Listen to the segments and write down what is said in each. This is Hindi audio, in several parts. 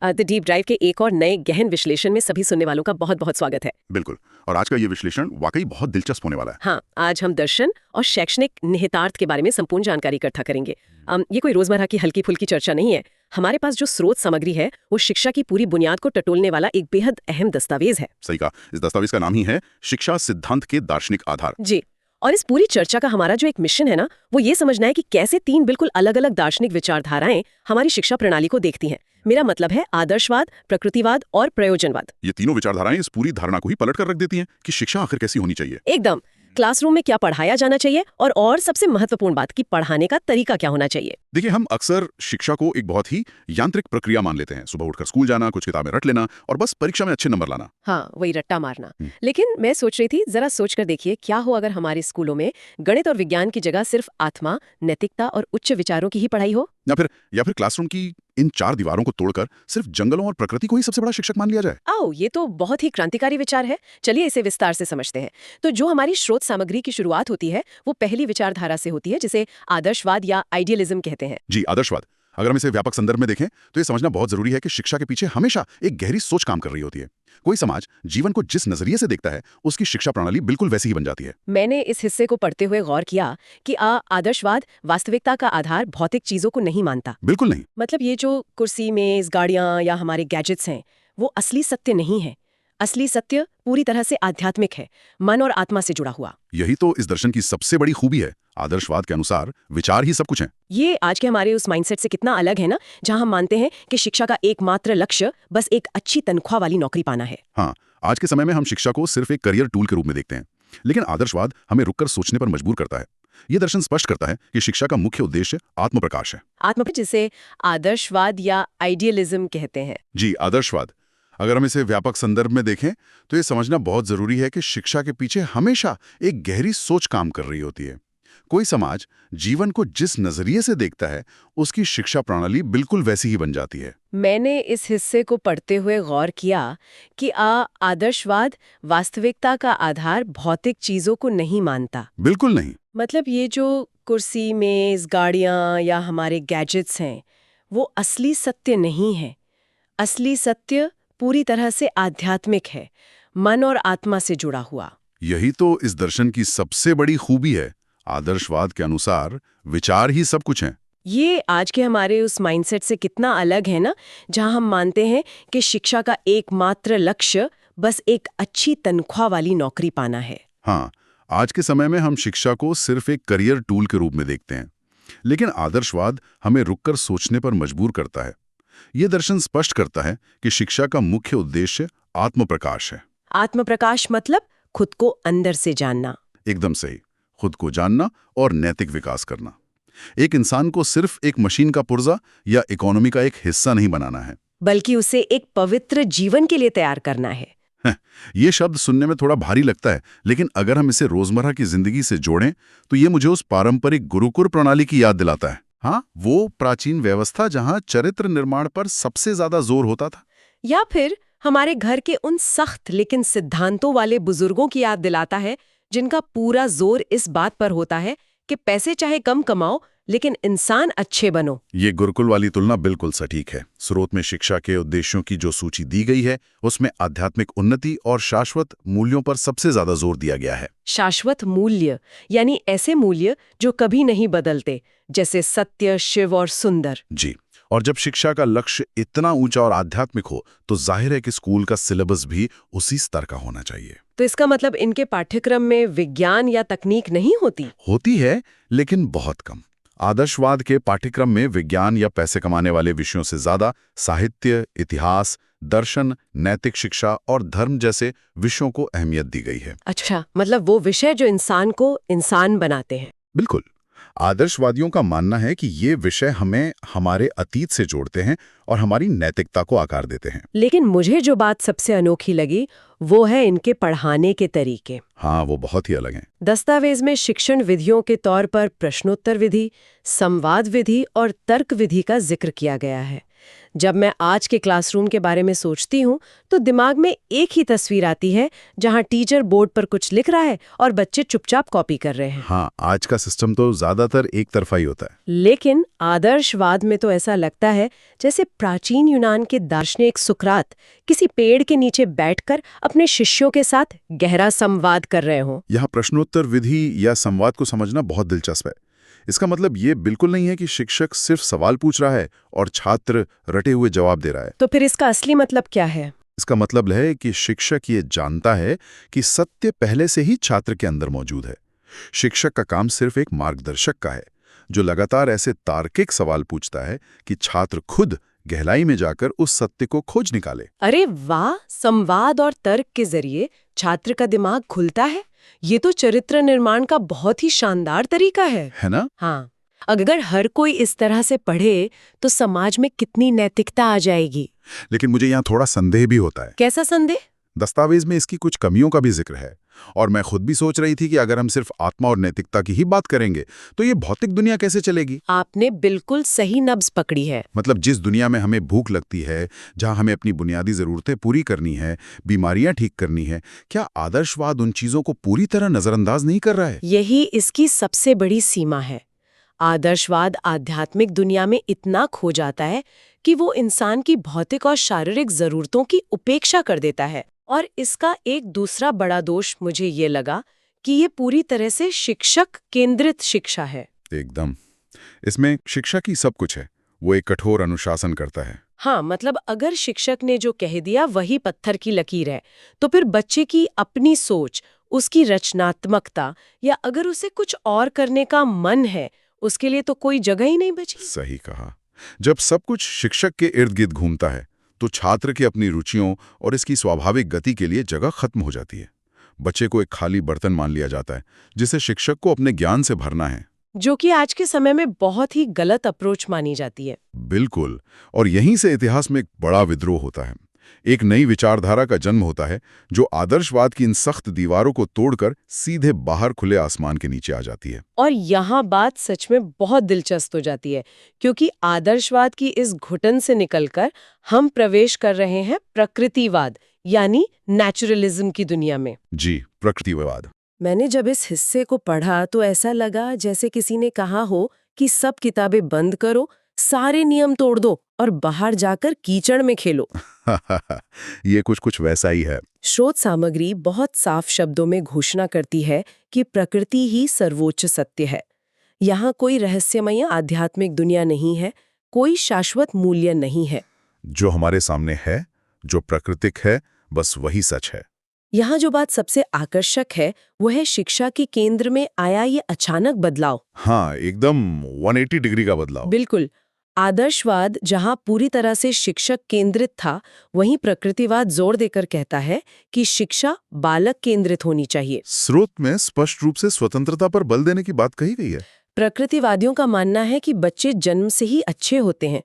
द डीप ड्राइव के एक और नए गहन विश्लेषण में सभी सुनने वालों का बहुत बहुत स्वागत है। बिल्कुल। और आज का ये विश्लेषण वाकई बहुत दिलचस्प होने वाला है। हाँ, आज हम दर्शन और शैक्षणिक निहितार्थ के बारे में संपूर्ण जानकारी इकट्ठा करेंगे। ये कोई रोजमर्रा की हल्की फुल्की चर्चा नहीं है। हमारे पास जो स्रोत सामग्री है वो शिक्षा की पूरी बुनियाद को टटोलने वाला एक बेहद अहम दस्तावेज है। सही कहा। इस दस्तावेज का नाम ही है शिक्षा सिद्धांत के दार्शनिक आधार। जी। और इस पूरी चर्चा का हमारा जो एक मिशन है ना, वो ये समझना है कि कैसे तीन बिल्कुल अलग अलग दार्शनिक विचारधाराएं हमारी शिक्षा प्रणाली को देखती हैं। मेरा मतलब है आदर्शवाद, प्रकृतिवाद और प्रयोजनवाद। ये तीनों विचारधाराएं इस पूरी धारणा को ही पलट कर रख देती हैं कि शिक्षा आखिर कैसी होनी चाहिए। एकदम। क्लासरूम में क्या पढ़ाया जाना चाहिए और सबसे महत्वपूर्ण बात कि पढ़ाने का तरीका क्या होना चाहिए। देखिए, हम अक्सर शिक्षा को एक बहुत ही यांत्रिक प्रक्रिया मान लेते हैं। सुबह उठकर स्कूल जाना, कुछ किताबें रट लेना और बस परीक्षा में अच्छे नंबर लाना। हाँ, वही रट्टा मारना। लेकिन मैं सोच रही थी, जरा सोच कर देखिए, क्या हो अगर हमारे स्कूलों में गणित और विज्ञान की जगह सिर्फ आत्मा, नैतिकता और उच्च विचारों की ही पढ़ाई हो। या फिर क्लासरूम की इन चार दीवारों को तोड़कर सिर्फ जंगलों और प्रकृति को ही सबसे बड़ा शिक्षक मान लिया जाए। आओ, ये तो बहुत ही क्रांतिकारी विचार है। चलिए इसे विस्तार से समझते हैं। तो जो हमारी स्रोत सामग्री की शुरुआत होती है वो पहली विचारधारा से होती है, जिसे आदर्शवाद या आइडियलिज्म कहते हैं। जी, आदर्शवाद। अगर हम इसे व्यापक संदर्भ में देखें तो ये समझना बहुत जरूरी है कि शिक्षा के पीछे हमेशा एक गहरी सोच काम कर रही होती है। कोई समाज जीवन को जिस नजरिए से देखता है उसकी शिक्षा प्रणाली बिल्कुल वैसी ही बन जाती है। मैंने इस हिस्से को पढ़ते हुए गौर किया कि आदर्शवाद वास्तविकता का आधार भौतिक चीजों को नहीं मानता। बिल्कुल नहीं। मतलब ये जो कुर्सी, मेज, गाड़ियां या हमारे गैजेट्स हैं, वो असली सत्य नहीं है। असली सत्य पूरी तरह से आध्यात्मिक है, मन और आत्मा से जुड़ा हुआ। यही तो इस दर्शन की सबसे बड़ी खूबी है। आदर्शवाद के अनुसार विचार ही सब कुछ है। ये आज के हमारे उस माइंडसेट से कितना अलग है ना, जहां हम मानते हैं कि शिक्षा का एकमात्र लक्ष्य बस एक अच्छी तनख्वाह वाली नौकरी पाना है। हाँ, आज के समय में हम शिक्षा को सिर्फ एक करियर टूल के रूप में देखते हैं, लेकिन आदर्शवाद हमें रुककर सोचने पर मजबूर करता है। ये दर्शन स्पष्ट करता है कि शिक्षा का मुख्य उद्देश्य आत्मप्रकाश है। जिसे आदर्शवाद या आइडियलिज्म कहते हैं। जी, आदर्शवाद। अगर हम इसे व्यापक संदर्भ में देखें तो ये समझना बहुत जरूरी है कि शिक्षा के पीछे हमेशा एक गहरी सोच काम कर रही होती है। कोई समाज जीवन को जिस नजरिए से देखता है उसकी शिक्षा प्रणाली बिल्कुल वैसी ही बन जाती है। मैंने इस हिस्से को पढ़ते हुए गौर किया कि आदर्शवाद वास्तविकता का आधार भौतिक चीजों को नहीं मानता। बिल्कुल नहीं। मतलब ये जो कुर्सी, मेज, गाड़ियां या हमारे गैजेट्स हैं, वो असली सत्य नहीं है। असली सत्य पूरी तरह से आध्यात्मिक है, मन और आत्मा से जुड़ा हुआ। यही तो इस दर्शन की सबसे बड़ी खूबी है। आदर्शवाद के अनुसार विचार ही सब कुछ है। ये आज के हमारे उस माइंडसेट से कितना अलग है ना, जहां हम मानते हैं कि शिक्षा का एकमात्र लक्ष्य बस एक अच्छी तनख्वाह वाली नौकरी पाना है। हाँ, आज के समय में हम शिक्षा को सिर्फ एक करियर टूल के रूप में देखते हैं, लेकिन आदर्शवाद हमें रुककर सोचने पर मजबूर करता है। ये दर्शन स्पष्ट करता है कि शिक्षा का मुख्य उद्देश्य आत्मप्रकाश है। आत्मप्रकाश मतलब खुद को अंदर से जानना। एकदम सही। खुद को जानना और नैतिक विकास करना। एक इंसान को सिर्फ एक मशीन का पुर्जा या इकोनॉमी का एक हिस्सा नहीं बनाना है, बल्कि उसे एक पवित्र जीवन के लिए तैयार करना है। ये शब्द सुनने में थोड़ा भारी लगता है, लेकिन अगर हम इसे रोजमर्रा की जिंदगी से जोड़ें तो ये मुझे उस पारंपरिक गुरुकुल प्रणाली की याद दिलाता है। हाँ, वो प्राचीन व्यवस्था जहां चरित्र निर्माण पर सबसे ज्यादा जोर होता था। या फिर हमारे घर के उन सख्त लेकिन सिद्धांतों वाले बुजुर्गों की याद दिलाता है, जिनका पूरा जोर इस बात पर होता है कि पैसे चाहे कम कमाओ लेकिन इंसान अच्छे बनो। ये गुरुकुल वाली तुलना बिल्कुल सटीक है। स्रोत में शिक्षा के उद्देश्यों की जो सूची दी गई है उसमें आध्यात्मिक उन्नति और शाश्वत मूल्यों पर सबसे ज्यादा जोर दिया गया है। शाश्वत मूल्य यानी ऐसे मूल्य जो कभी नहीं बदलते, जैसे सत्य, शिव और सुंदर। जी। और जब शिक्षा का लक्ष्य इतना ऊंचा और आध्यात्मिक हो तो जाहिर है कि स्कूल का सिलेबस भी उसी स्तर का होना चाहिए। तो इसका मतलब इनके पाठ्यक्रम में विज्ञान या तकनीक नहीं होती? होती है, लेकिन बहुत कम। आदर्शवाद के पाठ्यक्रम में विज्ञान या पैसे कमाने वाले विषयों से ज्यादा साहित्य, इतिहास, दर्शन, नैतिक शिक्षा और धर्म जैसे विषयों को अहमियत दी गई है। अच्छा, मतलब वो विषय जो इंसान को इंसान बनाते हैं। बिल्कुल। आदर्शवादियों का मानना है कि ये विषय हमें हमारे अतीत से जोड़ते हैं और हमारी नैतिकता को आकार देते हैं। लेकिन मुझे जो बात सबसे अनोखी लगी वो है इनके पढ़ाने के तरीके। हाँ, वो बहुत ही अलग हैं। दस्तावेज में शिक्षण विधियों के तौर पर प्रश्नोत्तर विधि, संवाद विधि और तर्क विधि का जिक्र किया गया है। जब मैं आज के क्लासरूम के बारे में सोचती हूँ तो दिमाग में एक ही तस्वीर आती है, जहाँ टीचर बोर्ड पर कुछ लिख रहा है और बच्चे चुपचाप कॉपी कर रहे हैं। हाँ, आज का सिस्टम तो ज्यादातर एक तरफा ही होता है। लेकिन आदर्शवाद में तो ऐसा लगता है जैसे प्राचीन यूनान के दार्शनिक सुकरात किसी पेड़ के नीचे बैठकर अपने शिष्यों के साथ गहरा संवाद कर रहे हों। यहाँ प्रश्नोत्तर विधि या संवाद को समझना बहुत दिलचस्प है। इसका मतलब ये बिल्कुल नहीं है कि शिक्षक सिर्फ सवाल पूछ रहा है और छात्र रटे हुए जवाब दे रहा है। तो फिर इसका असली मतलब क्या है? इसका मतलब है कि शिक्षक ये जानता है कि सत्य पहले से ही छात्र के अंदर मौजूद है। शिक्षक का काम सिर्फ एक मार्गदर्शक का है, जो लगातार ऐसे तार्किक सवाल पूछता है कि छात्र खुद गहराई में जाकर उस सत्य को खोज निकाले। अरे वाह! संवाद और तर्क के जरिए छात्र का दिमाग खुलता है। ये तो चरित्र निर्माण का बहुत ही शानदार तरीका है ना? हाँ, अगर हर कोई इस तरह से पढ़े तो समाज में कितनी नैतिकता आ जाएगी। लेकिन मुझे यहाँ थोड़ा संदेह भी होता है। कैसा संदेह? दस्तावेज में इसकी कुछ कमियों का भी जिक्र है, और मैं खुद भी सोच रही थी कि अगर हम सिर्फ आत्मा और नैतिकता की ही बात करेंगे तो ये भौतिक दुनिया कैसे चलेगी। आपने बिल्कुल सही नब्ज पकड़ी है। मतलब जिस दुनिया में हमें भूख लगती है, जहां हमें अपनी बुनियादी जरूरतें पूरी करनी है, बीमारियां ठीक करनी है, क्या आदर्शवाद उन चीजों को पूरी तरह नजरअंदाज नहीं कर रहा है? यही इसकी सबसे बड़ी सीमा है। आदर्शवाद आध्यात्मिक दुनिया में इतना खो जाता है कि वो इंसान की भौतिक और शारीरिक जरूरतों की उपेक्षा कर देता है। और इसका एक दूसरा बड़ा दोष मुझे ये लगा कि ये पूरी तरह से शिक्षक केंद्रित शिक्षा है। एकदम। इसमें शिक्षा की सब कुछ है, वो एक कठोर अनुशासन करता है। हाँ, मतलब अगर शिक्षक ने जो कह दिया वही पत्थर की लकीर है, तो फिर बच्चे की अपनी सोच, उसकी रचनात्मकता, या अगर उसे कुछ और करने का मन है, उसके लिए तो कोई जगह ही नहीं बची। सही कहा। जब सब कुछ शिक्षक के इर्द गिर्द घूमता है तो छात्र की अपनी रुचियों और इसकी स्वाभाविक गति के लिए जगह खत्म हो जाती है। बच्चे को एक खाली बर्तन मान लिया जाता है जिसे शिक्षक को अपने ज्ञान से भरना है, जो कि आज के समय में बहुत ही गलत अप्रोच मानी जाती है। बिल्कुल। और यहीं से इतिहास में एक बड़ा विद्रोह होता है। एक नई विचारधारा का जन्म होता है जो आदर्शवाद की इन सख्त दीवारों को तोड़कर सीधे बाहर खुले आसमान के नीचे आ जाती है। और यहाँ बात सच में बहुत दिलचस्प हो जाती है, क्योंकि आदर्शवाद की इस घुटन से निकलकर हम प्रवेश कर रहे हैं प्रकृतिवाद यानी नेचुरलिज्म की दुनिया में। जी, प्रकृतिवाद। मैंने जब इस हिस्से को पढ़ा तो ऐसा लगा जैसे किसी ने कहा हो कि सब किताबें बंद करो, सारे नियम तोड़ दो और बाहर जाकर कीचड़ में खेलो। ये कुछ वैसा ही है। शोध सामग्री बहुत साफ शब्दों में घोषणा करती है कि प्रकृति ही सर्वोच्च सत्य है। यहाँ कोई रहस्यमय आध्यात्मिक दुनिया नहीं है, कोई शाश्वत मूल्य नहीं है। जो हमारे सामने है, जो प्राकृतिक है, बस वही सच है। यहाँ जो बात सबसे आकर्षक है वो है शिक्षा के केंद्र में आया ये अचानक बदलाव। हाँ, एकदम 180 डिग्री का बदलाव। बिल्कुल। आदर्शवाद जहाँ पूरी तरह से शिक्षक केंद्रित था, वहीं प्रकृतिवाद जोर देकर कहता है कि शिक्षा बालक केंद्रित होनी चाहिए। स्रोत में स्पष्ट रूप से स्वतंत्रता पर बल देने की बात कही गई है। प्रकृतिवादियों का मानना है कि बच्चे जन्म से ही अच्छे होते हैं,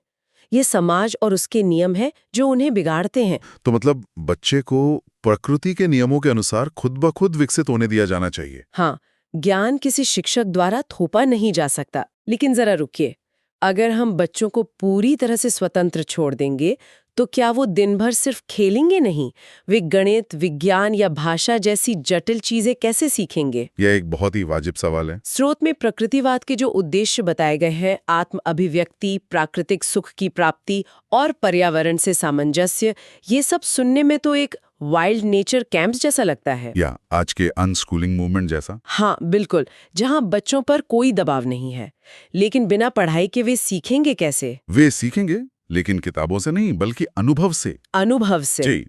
ये समाज और उसके नियम है जो उन्हें बिगाड़ते हैं। तो मतलब बच्चे को प्रकृति के नियमों के अनुसार खुद ब खुद विकसित होने दिया जाना चाहिए। हाँ, ज्ञान किसी शिक्षक द्वारा थोपा नहीं जा सकता। लेकिन जरा रुकिए, अगर हम बच्चों को पूरी तरह से स्वतंत्र छोड़ देंगे तो क्या वो दिन भर सिर्फ खेलेंगे नहीं? वे गणित, विज्ञान या भाषा जैसी जटिल चीजें कैसे सीखेंगे? यह एक बहुत ही वाजिब सवाल है। स्रोत में प्रकृतिवाद के जो उद्देश्य बताए गए हैं, आत्म अभिव्यक्ति, प्राकृतिक सुख की प्राप्ति और पर्यावरण से सामंजस्य, ये सब सुनने में तो एक वाइल्ड नेचर कैंप्स जैसा लगता है, या आज के अनस्कूलिंग मूवमेंट जैसा। हाँ बिल्कुल, जहाँ बच्चों पर कोई दबाव नहीं है। लेकिन बिना पढ़ाई के वे सीखेंगे कैसे? वे सीखेंगे, लेकिन किताबों से नहीं, बल्कि अनुभव से। अनुभव से। जी,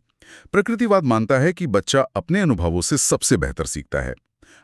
प्रकृतिवाद मानता है कि बच्चा अपने अनुभवों से सबसे बेहतर सीखता है।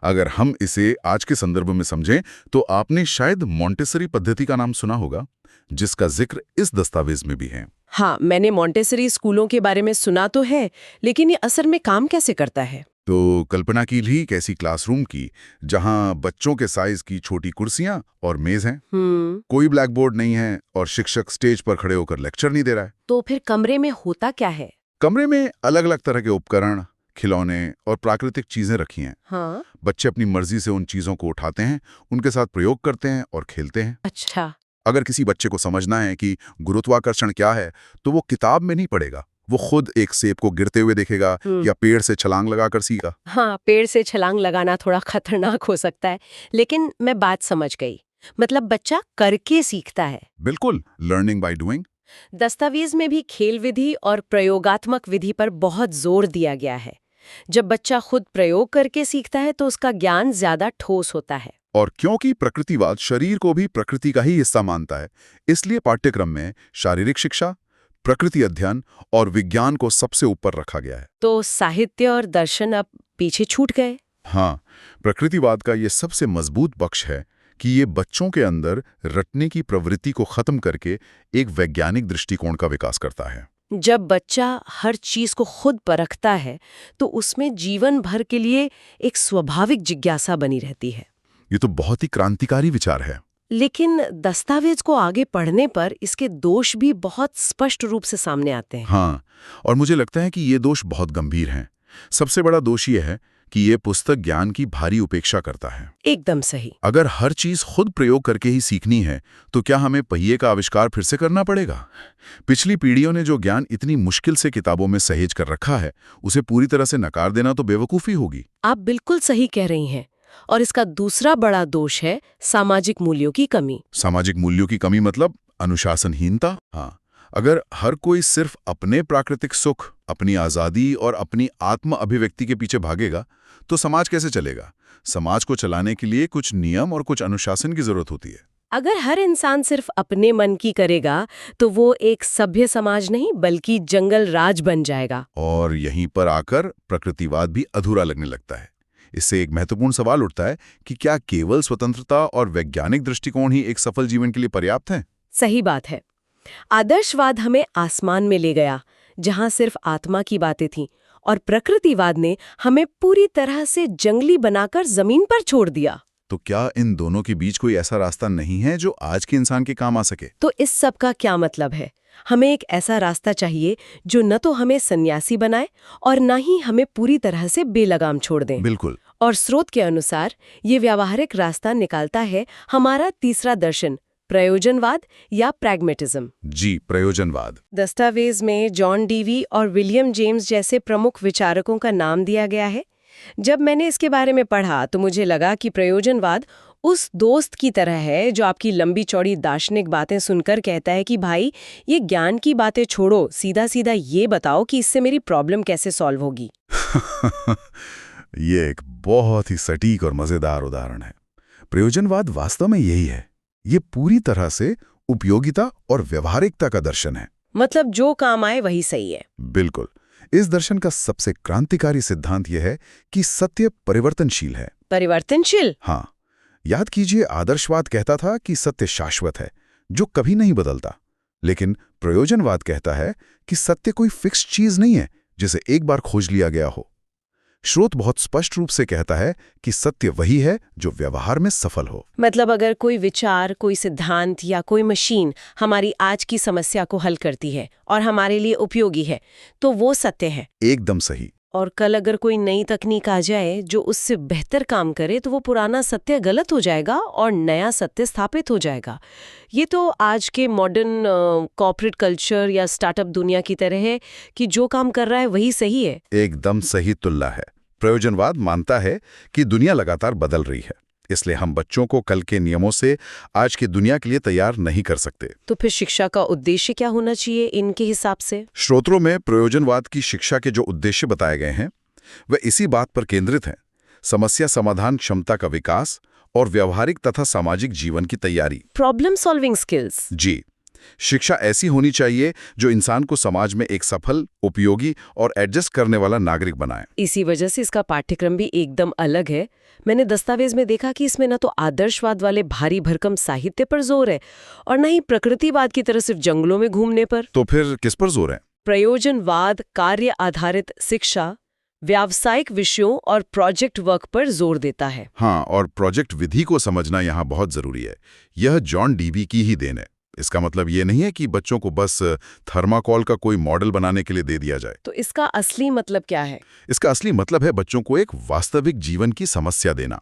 अगर हम इसे आज के संदर्भ में समझें तो आपने शायद मॉन्टेसरी पद्धति का नाम सुना होगा, जिसका जिक्र इस दस्तावेज में भी है। हाँ, मैंने मॉन्टेसरी स्कूलों के बारे में सुना तो है, लेकिन ये असल में काम कैसे करता है? तो कल्पना कीजिए एक ऐसी क्लासरूम की जहां बच्चों के साइज की छोटी कुर्सियां और मेज हैं, कोई ब्लैक बोर्ड नहीं है और शिक्षक स्टेज पर खड़े होकर लेक्चर नहीं दे रहा है। तो फिर कमरे में होता क्या है? कमरे में अलग अलग तरह के उपकरण, खिलौने और प्राकृतिक चीजें रखी हैं। हाँ? बच्चे अपनी मर्जी से उन चीजों को उठाते हैं, उनके साथ प्रयोग करते हैं और खेलते हैं। अच्छा, अगर किसी बच्चे को समझना है कि गुरुत्वाकर्षण क्या है, तो वो किताब में नहीं पढ़ेगा, वो खुद एक सेब को गिरते हुए देखेगा या पेड़ से छलांग लगाकर सीखा। हाँ, पेड़ से छलांग लगाना थोड़ा खतरनाक हो सकता है, लेकिन मैं बात समझ गई। मतलब बच्चा करके सीखता है। बिल्कुल, लर्निंग बाय डूइंग। दस्तावेज में भी खेल विधि और प्रयोगात्मक विधि पर बहुत जोर दिया गया है। जब बच्चा खुद प्रयोग करके सीखता है तो उसका ज्ञान ज्यादा ठोस होता है। और क्योंकि प्रकृतिवाद शरीर को भी प्रकृति का ही हिस्सा मानता है, इसलिए पाठ्यक्रम में शारीरिक शिक्षा, प्रकृति अध्ययन और विज्ञान को सबसे ऊपर रखा गया है। तो साहित्य और दर्शन अब पीछे छूट गए। हाँ, प्रकृतिवाद का ये सबसे मजबूत पक्ष है कि ये बच्चों के अंदर रटने की प्रवृत्ति को खत्म करके एक वैज्ञानिक दृष्टिकोण का विकास करता है। जब बच्चा हर चीज को खुद परखता है तो उसमें जीवन भर के लिए एक स्वाभाविक जिज्ञासा बनी रहती है। ये तो बहुत ही क्रांतिकारी विचार है। लेकिन दस्तावेज को आगे पढ़ने पर इसके दोष भी बहुत स्पष्ट रूप से सामने आते हैं। हाँ, और मुझे लगता है कि ये दोष बहुत गंभीर हैं। सबसे बड़ा दोष ये है कि ये पुस्तक ज्ञान की भारी उपेक्षा करता है। एकदम सही। अगर हर चीज खुद प्रयोग करके ही सीखनी है, तो क्या हमें पहिए का आविष्कार फिर से करना पड़ेगा? पिछली पीढ़ियों ने जो ज्ञान इतनी मुश्किल से किताबों में सहेज कर रखा है, उसे पूरी तरह से नकार देना तो बेवकूफ़ी होगी। आप बिल्कुल सही कह रही हैं। और इसका दूसरा बड़ा दोष है सामाजिक मूल्यों की कमी। सामाजिक मूल्यों की कमी मतलब अनुशासनहीनता। हाँ, अगर हर कोई सिर्फ अपने प्राकृतिक सुख, अपनी आज़ादी और अपनी आत्म अभिव्यक्ति के पीछे भागेगा, तो समाज कैसे चलेगा? समाज को चलाने के लिए कुछ नियम और कुछ अनुशासन की जरूरत होती है। अगर हर इंसान सिर्फ अपने मन की करेगा तो वो एक सभ्य समाज नहीं बल्कि जंगल राज बन जाएगा। और यहीं पर आकर प्रकृतिवाद भी अधूरा लगने लगता है। इससे एक महत्वपूर्ण सवाल उठता है कि क्या केवल स्वतंत्रता और वैज्ञानिक दृष्टिकोण ही एक सफल जीवन के लिए पर्याप्त है? सही बात है। आदर्शवाद हमें आसमान में ले गया जहां सिर्फ आत्मा की बातें थीं, और प्रकृतिवाद ने हमें पूरी तरह से जंगली बनाकर जमीन पर छोड़ दिया। तो क्या इन दोनों के बीच कोई ऐसा रास्ता नहीं है जो आज के इंसान के काम आ सके? तो इस सब का क्या मतलब है? हमें एक ऐसा रास्ता चाहिए जो न तो हमें सन्यासी बनाए और न ही हमें पूरी तरह से बेलगाम छोड़ दें। बिल्कुल। और स्रोत के अनुसार ये व्यावहारिक रास्ता निकालता है हमारा तीसरा दर्शन, प्रयोजनवाद या प्रैग्मेटिज्म। जी, प्रयोजनवाद। दस्तावेज में जॉन डीवी और विलियम जेम्स जैसे प्रमुख विचारकों का नाम दिया गया है। जब मैंने इसके बारे में पढ़ा तो मुझे लगा कि प्रयोजनवाद उस दोस्त की तरह है जो आपकी लंबी चौड़ी दार्शनिक बातें सुनकर कहता है कि भाई ये ज्ञान की बातें छोड़ो, सीधा सीधा ये बताओ कि इससे मेरी प्रॉब्लम कैसे सॉल्व होगी। ये एक बहुत ही सटीक और मजेदार उदाहरण है। प्रयोजनवाद वास्तव में यही है। ये पूरी तरह से उपयोगिता और व्यवहारिकता का दर्शन है। मतलब जो काम आए वही सही है। बिल्कुल। इस दर्शन का सबसे क्रांतिकारी सिद्धांत यह है कि सत्य परिवर्तनशील है। परिवर्तनशील? हाँ, याद कीजिए, आदर्शवाद कहता था कि सत्य शाश्वत है, जो कभी नहीं बदलता। लेकिन प्रयोजनवाद कहता है कि सत्य कोई फिक्स चीज नहीं है जिसे एक बार खोज लिया गया हो। स्रोत बहुत स्पष्ट रूप से कहता है कि सत्य वही है जो व्यवहार में सफल हो। मतलब अगर कोई विचार, कोई सिद्धांत या कोई मशीन हमारी आज की समस्या को हल करती है और हमारे लिए उपयोगी है, तो वो सत्य है। एकदम सही। और कल अगर कोई नई तकनीक आ जाए जो उससे बेहतर काम करे तो वो पुराना सत्य गलत हो जाएगा और नया सत्य स्थापित हो जाएगा। ये तो आज के मॉडर्न कॉर्पोरेट कल्चर या स्टार्टअप दुनिया की तरह है कि जो काम कर रहा है वही सही है। एकदम सही तुलना है। प्रयोजनवाद मानता है कि दुनिया लगातार बदल रही है, इसलिए हम बच्चों को कल के नियमों से आज की दुनिया के लिए तैयार नहीं कर सकते। तो फिर शिक्षा का उद्देश्य क्या होना चाहिए इनके हिसाब से? स्रोतों में प्रयोजनवाद की शिक्षा के जो उद्देश्य बताए गए हैं वे इसी बात पर केंद्रित हैं: समस्या समाधान क्षमता का विकास और व्यवहारिक तथा सामाजिक जीवन की तैयारी। Problem solving skills. जी, शिक्षा ऐसी होनी चाहिए जो इंसान को समाज में एक सफल, उपयोगी और एडजस्ट करने वाला नागरिक बनाए। इसी वजह से इसका पाठ्यक्रम भी एकदम अलग है। मैंने दस्तावेज में देखा कि इसमें न तो आदर्शवाद वाले भारी भरकम साहित्य पर जोर है और न ही प्रकृतिवाद की तरह सिर्फ जंगलों में घूमने पर। तो फिर किस पर जोर है? प्रयोजनवाद कार्य आधारित शिक्षा, व्यावसायिक विषयों और प्रोजेक्ट वर्क पर जोर देता है। हाँ, और प्रोजेक्ट विधि को समझना यहाँ बहुत जरूरी है। यह जॉन डीवी की ही देन है। इसका मतलब ये नहीं है कि बच्चों को बस थर्माकोल का कोई मॉडल बनाने के लिए दे दिया जाए। तो इसका असली मतलब क्या है? इसका असली मतलब है बच्चों को एक वास्तविक जीवन की समस्या देना।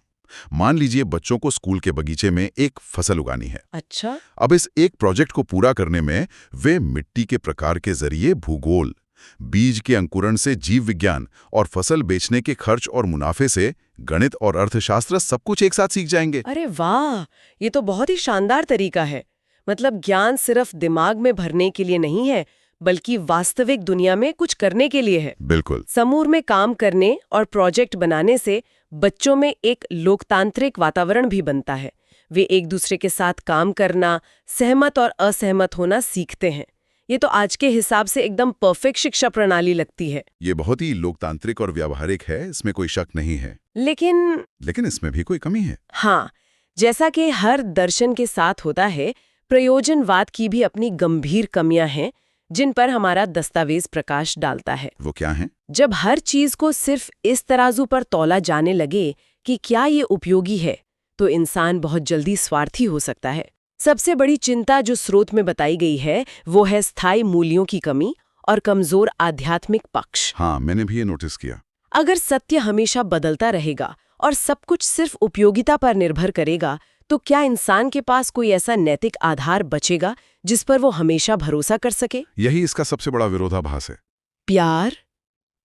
मान लीजिए बच्चों को स्कूल के बगीचे में एक फसल उगानी है। अच्छा। अब इस एक प्रोजेक्ट को पूरा करने में वे मिट्टी के प्रकार के जरिए भूगोल, बीज के अंकुरण से जीव विज्ञान और फसल बेचने के खर्च और मुनाफे से गणित और अर्थशास्त्र सब कुछ एक साथ सीख जाएंगे। अरे वाह, ये तो बहुत ही शानदार तरीका है। मतलब ज्ञान सिर्फ दिमाग में भरने के लिए नहीं है, बल्कि वास्तविक दुनिया में कुछ करने के लिए है। बिल्कुल। समूह में काम करने और प्रोजेक्ट बनाने से बच्चों में एक लोकतांत्रिक वातावरण भी बनता है। वे एक दूसरे के साथ काम करना, सहमत और असहमत होना सीखते हैं। ये तो आज के हिसाब से एकदम परफेक्ट शिक्षा प्रणाली लगती है। ये बहुत ही लोकतांत्रिक और व्यावहारिक है, इसमें कोई शक नहीं है। लेकिन इसमें भी कोई कमी है। हाँ, जैसा कि हर दर्शन के साथ होता है, प्रयोजनवाद की भी अपनी गंभीर कमियां हैं, जिन पर हमारा दस्तावेज प्रकाश डालता है। वो क्या है? जब हर चीज को सिर्फ इस तराजू पर तौला जाने लगे कि क्या ये उपयोगी है, तो इंसान बहुत जल्दी स्वार्थी हो सकता है। सबसे बड़ी चिंता जो स्रोत में बताई गई है, वो है स्थायी मूल्यों की कमी और कमजोर आध्यात्मिक पक्ष। हाँ, मैंने भी ये नोटिस किया। अगर सत्य हमेशा बदलता रहेगा और सब कुछ सिर्फ उपयोगिता पर निर्भर करेगा, तो क्या इंसान के पास कोई ऐसा नैतिक आधार बचेगा जिस पर वो हमेशा भरोसा कर सके? यही इसका सबसे बड़ा विरोधाभास है। प्यार,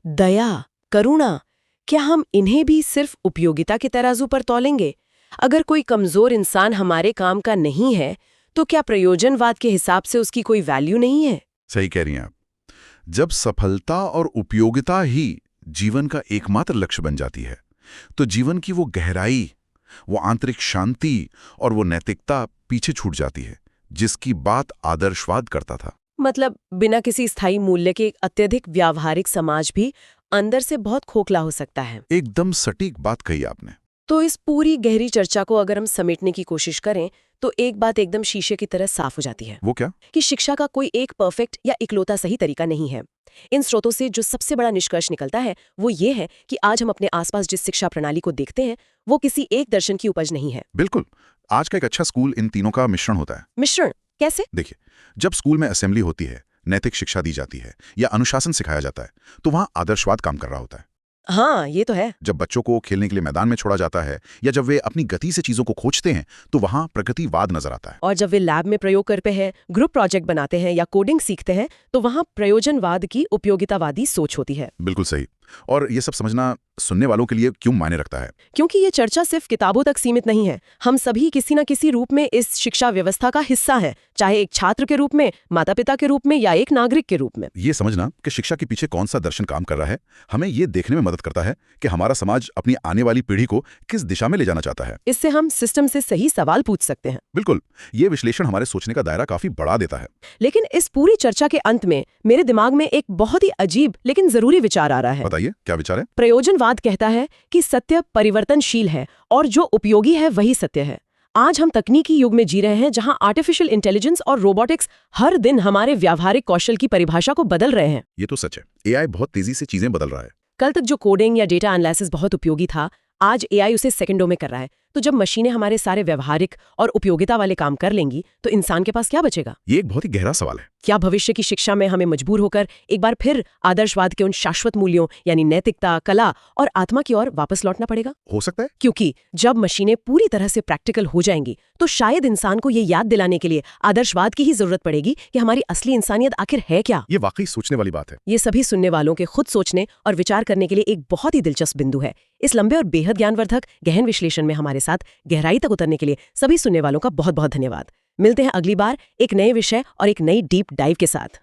दया, करुणा, क्या हम इन्हें भी सिर्फ उपयोगिता के तराजू पर तौलेंगे? अगर कोई कमजोर इंसान हमारे काम का नहीं है, तो क्या प्रयोजनवाद के हिसाब से उसकी कोई वैल्यू नहीं है? सही कह रही हैं आप। जब सफलता और उपयोगिता ही जीवन का एकमात्र लक्ष्य बन जाती है, तो जीवन की वो गहराई, वो आंतरिक शांति और वो नैतिकता पीछे छूट जाती है, जिसकी बात आदर्शवाद करता था। मतलब बिना किसी स्थायी मूल्य के एक अत्यधिक व्यावहारिक समाज भी अंदर से बहुत खोखला हो सकता है। एकदम सटीक बात कही आपने। तो इस पूरी गहरी चर्चा को अगर हम समेटने की कोशिश करें, तो एक बात एकदम शीशे की तरह साफ हो जाती है। वो क्या? कि शिक्षा का कोई एक परफेक्ट या इकलौता सही तरीका नहीं है। इन स्रोतों से जो सबसे बड़ा निष्कर्ष निकलता है, वो ये है कि आज हम अपने आसपास जिस शिक्षा प्रणाली को देखते हैं, वो किसी एक दर्शन की उपज नहीं है। बिल्कुल। आज का एक अच्छा स्कूल इन तीनों का मिश्रण होता है। मिश्रण कैसे? देखिए, जब स्कूल में असेंबली होती है, नैतिक शिक्षा दी जाती है या अनुशासन सिखाया जाता है, तो वहां आदर्शवाद काम कर रहा होता है। हाँ, ये तो है। जब बच्चों को खेलने के लिए मैदान में छोड़ा जाता है या जब वे अपनी गति से चीजों को खोजते हैं, तो वहां प्रगतिवाद नजर आता है। और जब वे लैब में प्रयोग करते हैं, ग्रुप प्रोजेक्ट बनाते हैं या कोडिंग सीखते हैं, तो वहां प्रयोजनवाद की उपयोगितावादी सोच होती है। बिल्कुल सही। और ये सब समझना सुनने वालों के लिए क्यों मायने रखता है? क्योंकि ये चर्चा सिर्फ किताबों तक सीमित नहीं है। हम सभी किसी न किसी रूप में इस शिक्षा व्यवस्था का हिस्सा हैं, चाहे एक छात्र के रूप में, माता पिता के रूप में या एक नागरिक के रूप में। ये समझना कि शिक्षा के पीछे कौन सा दर्शन काम कर रहा है, हमें ये देखने में मदद करता है कि हमारा समाज अपनी आने वाली पीढ़ी को किस दिशा में ले जाना चाहता है। इससे हम सिस्टम से सही सवाल पूछ सकते हैं। बिल्कुल, ये विश्लेषण हमारे सोचने का दायरा काफी बढ़ा देता है। लेकिन इस पूरी चर्चा के अंत में मेरे दिमाग में एक बहुत ही अजीब लेकिन जरूरी विचार आ रहा है। बताइए, क्या विचार है? प्रयोजनवाद कहता है कि सत्य परिवर्तनशील है और जो उपयोगी है वही सत्य है। आज हम तकनीकी युग में जी रहे हैं, जहां आर्टिफिशियल इंटेलिजेंस और रोबोटिक्स हर दिन हमारे व्यावहारिक कौशल की परिभाषा को बदल रहे हैं। ये तो सच है। एआई बहुत तेजी से चीजें बदल रहा है। कल तक जो कोडिंग या डेटा एनालिसिस बहुत उपयोगी था, आज एआई उसे सेकंडों में कर रहा है। तो जब मशीनें हमारे सारे व्यवहारिक और उपयोगिता वाले काम कर लेंगी, तो इंसान के पास क्या बचेगा? ये एक बहुत ही गहरा सवाल है। क्या भविष्य की शिक्षा में हमें मजबूर होकर एक बार फिर आदर्शवाद के उन शाश्वत मूल्यों यानी नैतिकता, कला और आत्मा की ओर वापस लौटना पड़ेगा? हो सकता है। क्योंकि जब मशीनें पूरी तरह से प्रैक्टिकल हो जाएंगी, तो शायद इंसान को ये याद दिलाने के लिए आदर्शवाद की ही जरूरत पड़ेगी कि हमारी असली इंसानियत आखिर है क्या। ये वाकई सोचने वाली बात है। ये सभी सुनने वालों के खुद सोचने और विचार करने के लिए एक बहुत ही दिलचस्प बिंदु है। इस लंबे और बेहद ज्ञानवर्धक गहन विश्लेषण में हमारे साथ गहराई तक उतरने के लिए सभी सुनने वालों का बहुत बहुत धन्यवाद। मिलते हैं अगली बार एक नए विषय और एक नई डीप डाइव के साथ।